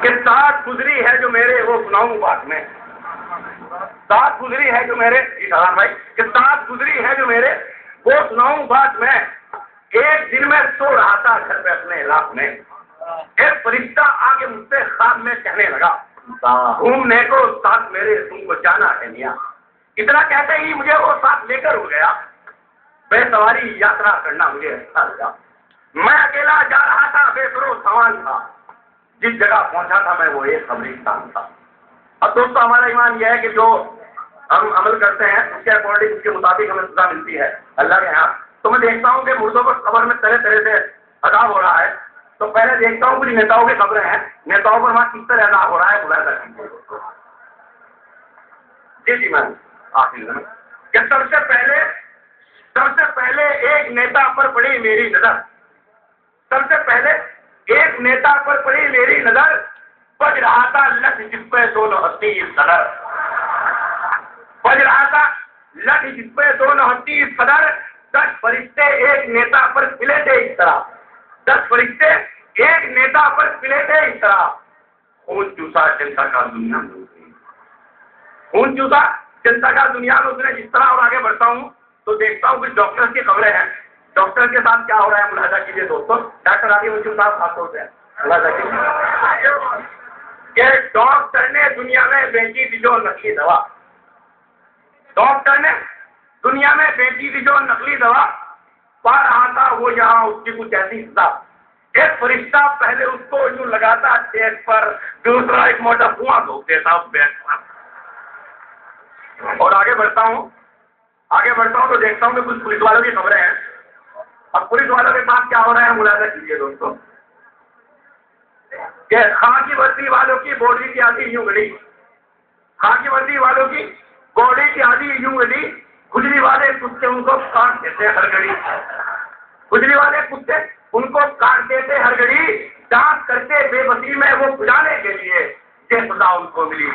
कि साथ गुजरी है जो मेरे वो सुनाऊं बात में, साथ गुजरी है जो मेरे भाई कि साथ गुजरी है जो मेरे वो सुनाऊं बात में। एक दिन में सो रहा था घर पे अपने रात में, एक फरिश्ता आके मुझसे ख्वाब में कहने लगा घूमने को साथ मेरे तुमको जाना है मियां। इतना कहते ही मुझे वो साथ लेकर हो गया। बेसवारी यात्रा करना मुझे अच्छा लगा। मैं अकेला जा रहा था, बेसरो सामान था। जिस जगह पहुंचा था मैं वो एक कब्रिस्तान था। अब दोस्तों हमारा ईमान यह है कि जो हम अमल करते हैं उसके अकॉर्डिंग उसके मुताबिक हमें सजा मिलती है अल्लाह के यहाँ। तो मैं देखता हूँ कि मुर्दों पर कब्र में तरह तरह से अदाब हो रहा है। तो पहले देखता हूँ कुछ नेताओं की खबरें हैं, नेताओं पर वहां किस तरह अदाब हो रहा है बुलाया जाता है। जी मैम आखिर में सबसे पहले एक नेता पर पड़ी मेरी नजर, सबसे पहले एक नेता पर पड़ी मेरी नजर। बज रहा था लठ जिस पे दोनों हस्ती सदर, बज रहा था लठ जिस पे दोनों हस्ती सदर। 10 फरिश्ते एक नेता पर पिले थे इस तरह, 10 फरिश्ते एक नेता पर पिले थे इस तरह। खून चूसा जनता का दुनिया में, खून चूसा जनता का दुनिया में उसने जिस तरह। और आगे बढ़ता हूँ तो देखता हूँ कुछ डॉक्टर की खबरें हैं। डॉक्टर के साथ क्या हो रहा है मुलाजा कीजिए दोस्तों। डॉक्टर आदिम साहब खासतौर से मुलाजा कीजिए। डॉक्टर ने दुनिया में बेची थी जो नकली दवा, डॉक्टर ने दुनिया में बेची थी जो नकली दवा। पा रहा था वो यहाँ उसकी कुछ ऐसी सजा। एक फरिश्ता पहले उसको यूं लगाता चेक पर, दूसरा एक मोटा कुआं धोख देता बैग पर। और आगे बढ़ता हूँ तो देखता हूँ कि कुछ पुलिस वालों की खबरें हैं। अब पुलिस वालों के साथ क्या हो रहा है मुलाजा कीजिए दोस्तों। कि खाकी वर्दी वालों की बॉडी की आधी यूं गली, खाकी वर्दी वालों की बॉडी की आधी यूं गली। खुजली वाले कुत्ते उनको काट देते हर घड़ी, खुजली वाले कुत्ते उनको काट देते हर घड़ी। डांस करके बेबसी में वो बुझाने के लिए ये सजा उनको मिली।